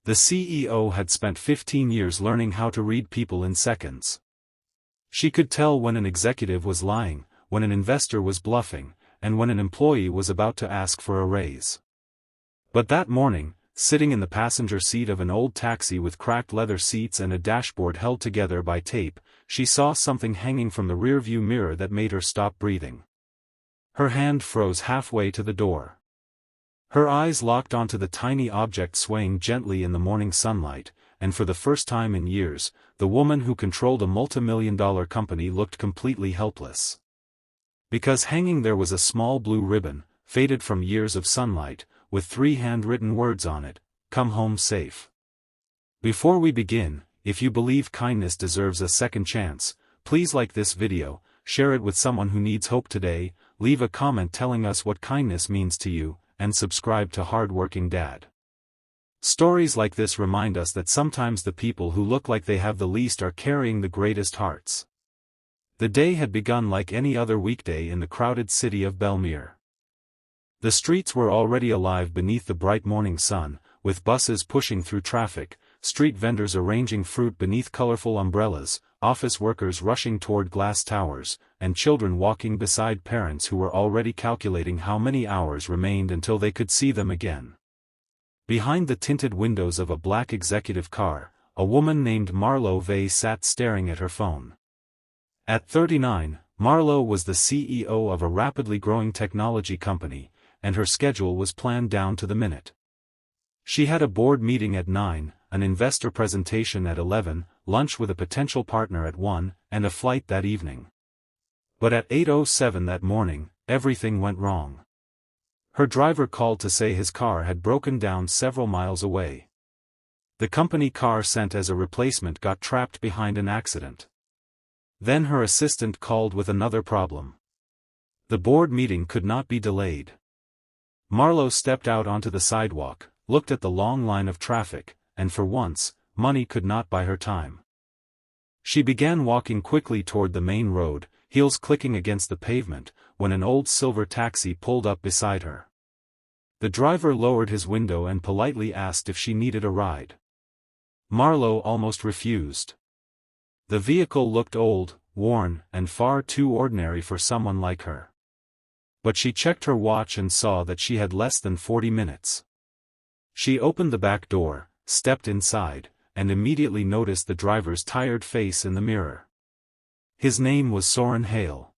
The CEO had spent 15 years learning how to read people in seconds. She could tell when an executive was lying, when an investor was bluffing, and when an employee was about to ask for a raise. But that morning, sitting in the passenger seat of an old taxi with cracked leather seats and a dashboard held together by tape, she saw something hanging from the rearview mirror that made her stop breathing. Her hand froze halfway to the door. Her eyes locked onto the tiny object swaying gently in the morning sunlight, and for the first time in years, the woman who controlled a multi-million-dollar company looked completely helpless. Because hanging there was a small blue ribbon, faded from years of sunlight, with 3 handwritten words on it: "Come home safe." Before we begin, if you believe kindness deserves a second chance, please like this video, share it with someone who needs hope today, leave a comment telling us what kindness means to you, and subscribe to Hardworking Dad. Stories like this remind us that sometimes the people who look like they have the least are carrying the greatest hearts. The day had begun like any other weekday in the crowded city of Belmere. The streets were already alive beneath the bright morning sun, with buses pushing through traffic, street vendors arranging fruit beneath colorful umbrellas, office workers rushing toward glass towers, and children walking beside parents who were already calculating how many hours remained until they could see them again. Behind the tinted windows of a black executive car, a woman named Marlo Vey sat staring at her phone. At 39, Marlo was the CEO of a rapidly growing technology company, and her schedule was planned down to the minute. She had a board meeting at 9, an investor presentation at 11, lunch with a potential partner at 1, and a flight that evening. But at 8:07 that morning, everything went wrong. Her driver called to say his car had broken down several miles away. The company car sent as a replacement got trapped behind an accident. Then her assistant called with another problem. The board meeting could not be delayed. Marlo stepped out onto the sidewalk, looked at the long line of traffic, and for once, money could not buy her time. She began walking quickly toward the main road, heels clicking against the pavement, when an old silver taxi pulled up beside her. The driver lowered his window and politely asked if she needed a ride. Marlo almost refused. The vehicle looked old, worn, and far too ordinary for someone like her. But she checked her watch and saw that she had less than 40 minutes. She opened the back door, stepped inside, and immediately noticed the driver's tired face in the mirror. His name was Soren Hale.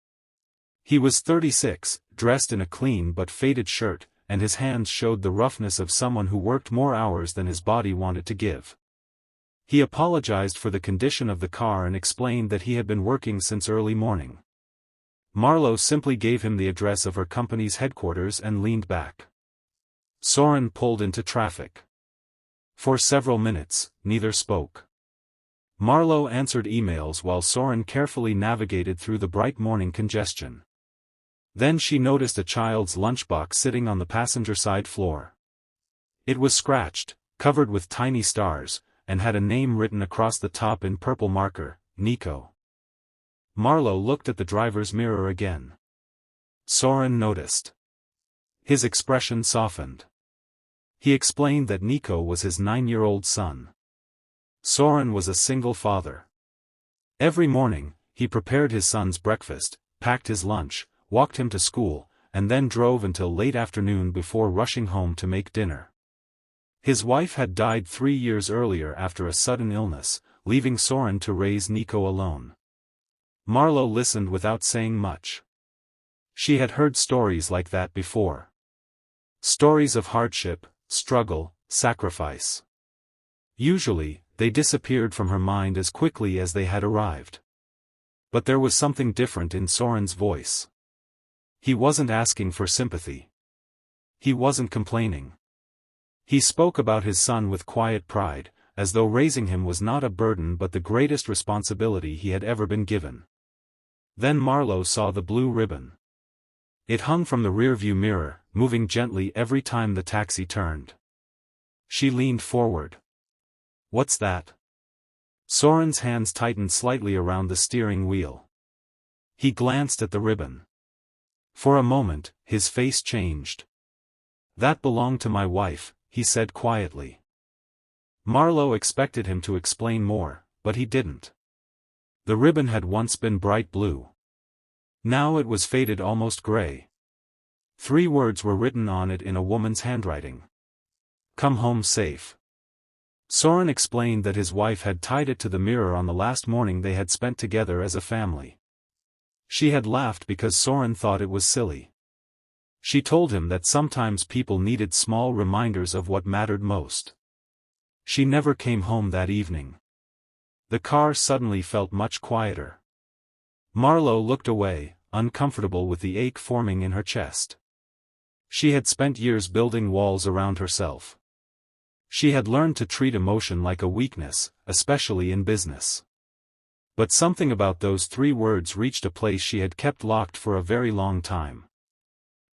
He was 36, dressed in a clean but faded shirt, and his hands showed the roughness of someone who worked more hours than his body wanted to give. He apologized for the condition of the car and explained that he had been working since early morning. Marlo simply gave him the address of her company's headquarters and leaned back. Soren pulled into traffic. For several minutes, neither spoke. Marlo answered emails while Soren carefully navigated through the bright morning congestion. Then she noticed a child's lunchbox sitting on the passenger side floor. It was scratched, covered with tiny stars, and had a name written across the top in purple marker: Niko. Marlo looked at the driver's mirror again. Soren noticed. His expression softened. He explained that Niko was his 9-year-old son. Soren was a single father. Every morning, he prepared his son's breakfast, packed his lunch, walked him to school, and then drove until late afternoon before rushing home to make dinner. His wife had died 3 years earlier after a sudden illness, leaving Soren to raise Niko alone. Marlo listened without saying much. She had heard stories like that before. Stories of hardship, struggle, sacrifice. Usually, they disappeared from her mind as quickly as they had arrived. But there was something different in Soren's voice. He wasn't asking for sympathy. He wasn't complaining. He spoke about his son with quiet pride, as though raising him was not a burden but the greatest responsibility he had ever been given. Then Marlo saw the blue ribbon. It hung from the rearview mirror, moving gently every time the taxi turned. She leaned forward. "What's that?" Soren's hands tightened slightly around the steering wheel. He glanced at the ribbon. For a moment, his face changed. "That belonged to my wife," he said quietly. Marlowe expected him to explain more, but he didn't. The ribbon had once been bright blue. Now it was faded almost gray. 3 words were written on it in a woman's handwriting. "Come home safe." Soren explained that his wife had tied it to the mirror on the last morning they had spent together as a family. She had laughed because Soren thought it was silly. She told him that sometimes people needed small reminders of what mattered most. She never came home that evening. The car suddenly felt much quieter. Marlowe looked away, uncomfortable with the ache forming in her chest. She had spent years building walls around herself. She had learned to treat emotion like a weakness, especially in business. But something about those 3 words reached a place she had kept locked for a very long time.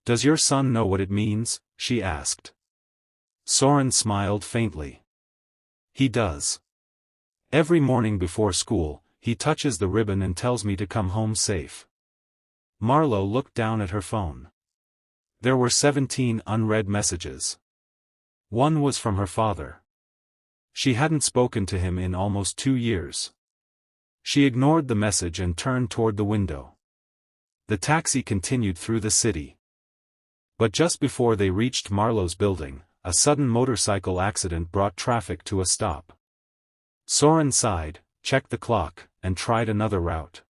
"Does your son know what it means?" she asked. Soren smiled faintly. "He does. Every morning before school, he touches the ribbon and tells me to come home safe." Marlowe looked down at her phone. There were 17 unread messages. One was from her father. She hadn't spoken to him in almost 2 years. She ignored the message and turned toward the window. The taxi continued through the city. But just before they reached Marlowe's building, a sudden motorcycle accident brought traffic to a stop. Soren sighed, checked the clock, and tried another route.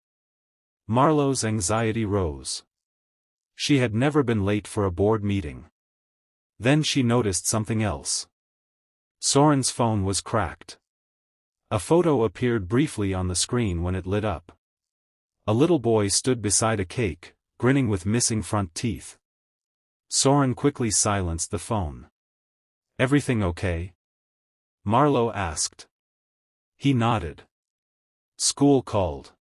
Marlowe's anxiety rose. She had never been late for a board meeting. Then she noticed something else. Soren's phone was cracked. A photo appeared briefly on the screen when it lit up. A little boy stood beside a cake, grinning with missing front teeth. Soren quickly silenced the phone. "Everything okay?" Marlowe asked. He nodded. "School called.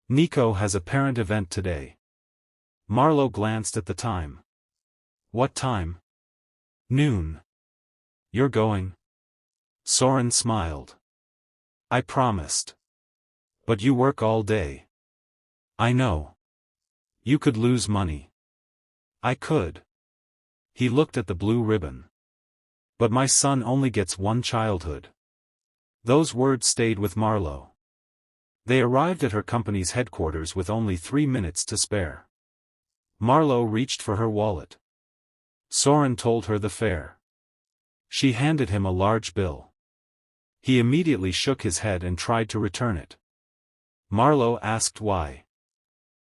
Niko has a parent event today." Marlowe glanced at the time. "What time?" "Noon." "You're going?" Soren smiled. "I promised. But you work all day." "I know. You could lose money." "I could." He looked at the blue ribbon. "But my son only gets one childhood." Those words stayed with Marlowe. They arrived at her company's headquarters with only 3 minutes to spare. Marlowe reached for her wallet. Soren told her the fare. She handed him a large bill. He immediately shook his head and tried to return it. Marlowe asked why.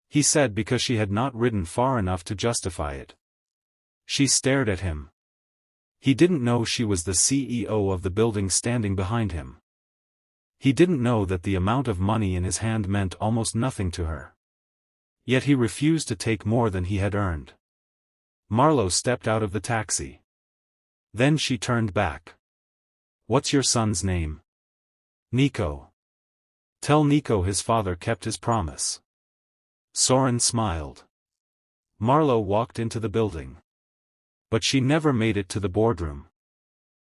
He said because she had not ridden far enough to justify it. She stared at him. He didn't know she was the CEO of the building standing behind him. He didn't know that the amount of money in his hand meant almost nothing to her. Yet he refused to take more than he had earned. Marlowe stepped out of the taxi. Then she turned back. "What's your son's name?" "Niko." "Tell Niko his father kept his promise." Soren smiled. Marlowe walked into the building. But she never made it to the boardroom.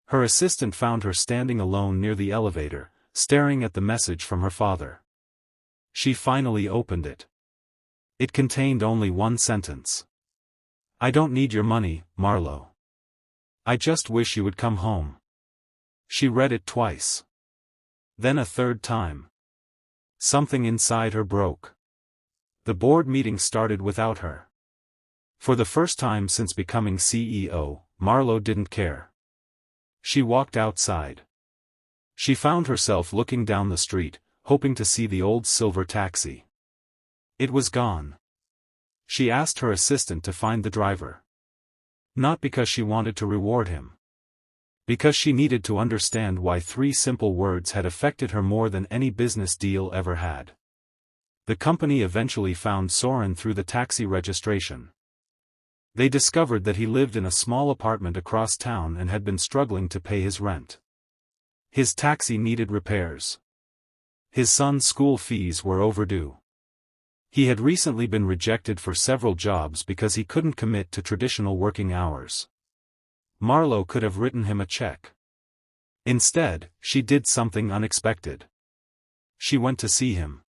Her assistant found her standing alone near the elevator, staring at the message from her father. She finally opened it. It contained only one sentence. "I don't need your money, Marlowe. I just wish you would come home." She read it twice. Then a third time. Something inside her broke. The board meeting started without her. For the first time since becoming CEO, Marlowe didn't care. She walked outside. She found herself looking down the street, hoping to see the old silver taxi. It was gone. She asked her assistant to find the driver. Not because she wanted to reward him. Because she needed to understand why 3 simple words had affected her more than any business deal ever had. The company eventually found Soren through the taxi registration. They discovered that he lived in a small apartment across town and had been struggling to pay his rent. His taxi needed repairs. His son's school fees were overdue. He had recently been rejected for several jobs because he couldn't commit to traditional working hours. Marlowe could have written him a check. Instead, she did something unexpected. She went to see him.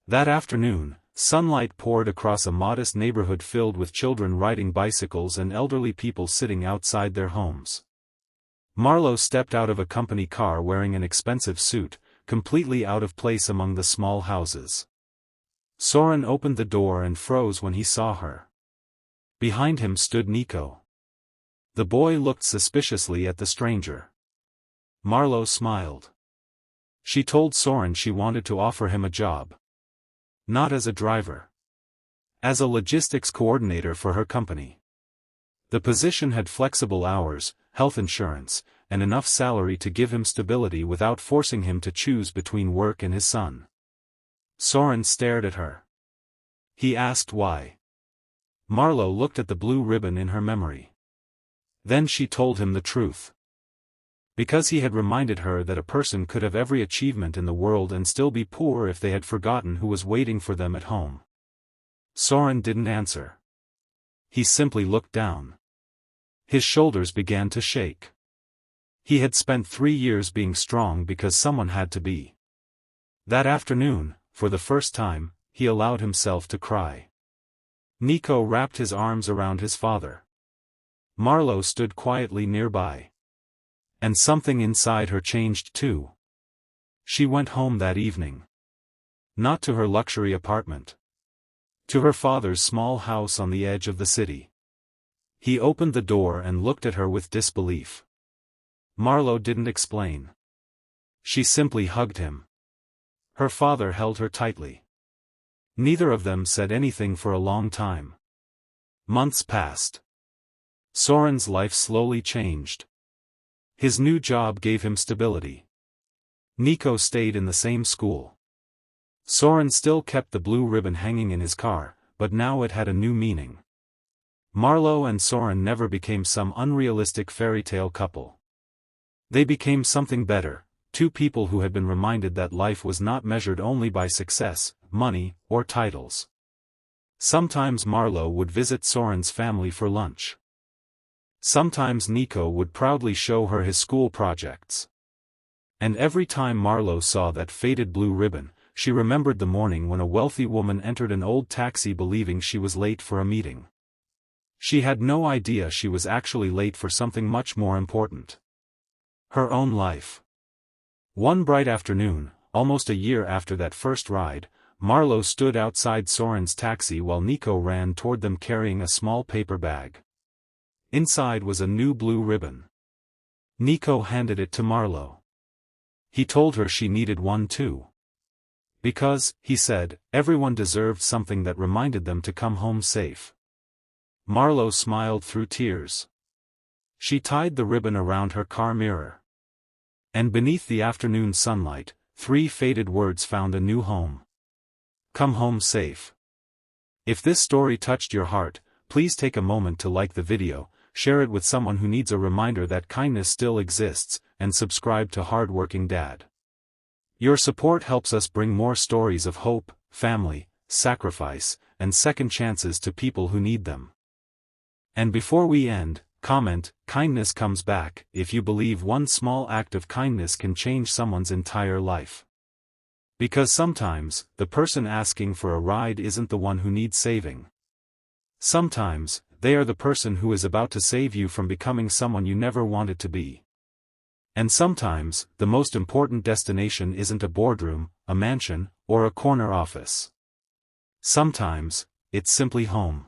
That afternoon, sunlight poured across a modest neighborhood filled with children riding bicycles and elderly people sitting outside their homes. Marlowe stepped out of a company car wearing an expensive suit, completely out of place among the small houses. Soren opened the door and froze when he saw her. Behind him stood Niko. The boy looked suspiciously at the stranger. Marlowe smiled. She told Soren she wanted to offer him a job. Not as a driver. As a logistics coordinator for her company. The position had flexible hours, health insurance, and enough salary to give him stability without forcing him to choose between work and his son. Soren stared at her. He asked why. Marlowe looked at the blue ribbon in her memory. Then she told him the truth. Because he had reminded her that a person could have every achievement in the world and still be poor if they had forgotten who was waiting for them at home. Soren didn't answer. He simply looked down. His shoulders began to shake. He had spent 3 years being strong because someone had to be. That afternoon, for the first time, he allowed himself to cry. Niko wrapped his arms around his father. Marlowe stood quietly nearby. And something inside her changed too. She went home that evening. Not to her luxury apartment. To her father's small house on the edge of the city. He opened the door and looked at her with disbelief. Marlowe didn't explain. She simply hugged him. Her father held her tightly. Neither of them said anything for a long time. Months passed. Soren's life slowly changed. His new job gave him stability. Niko stayed in the same school. Soren still kept the blue ribbon hanging in his car, but now it had a new meaning. Marlowe and Soren never became some unrealistic fairy tale couple. They became something better, two people who had been reminded that life was not measured only by success, money, or titles. Sometimes Marlowe would visit Soren's family for lunch. Sometimes Niko would proudly show her his school projects. And every time Marlowe saw that faded blue ribbon, she remembered the morning when a wealthy woman entered an old taxi believing she was late for a meeting. She had no idea she was actually late for something much more important. Her own life. One bright afternoon, almost a year after that first ride, Marlowe stood outside Soren's taxi while Niko ran toward them carrying a small paper bag. Inside was a new blue ribbon. Niko handed it to Marlowe. He told her she needed one too. Because, he said, everyone deserved something that reminded them to come home safe. Marlowe smiled through tears. She tied the ribbon around her car mirror. And beneath the afternoon sunlight, 3 faded words found a new home. Come home safe. If this story touched your heart, please take a moment to like the video, share it with someone who needs a reminder that kindness still exists, and subscribe to Hardworking Dad. Your support helps us bring more stories of hope, family, sacrifice, and second chances to people who need them. And before we end, comment, kindness comes back, if you believe one small act of kindness can change someone's entire life. Because sometimes, the person asking for a ride isn't the one who needs saving. Sometimes, they are the person who is about to save you from becoming someone you never wanted to be. And sometimes, the most important destination isn't a boardroom, a mansion, or a corner office. Sometimes, it's simply home.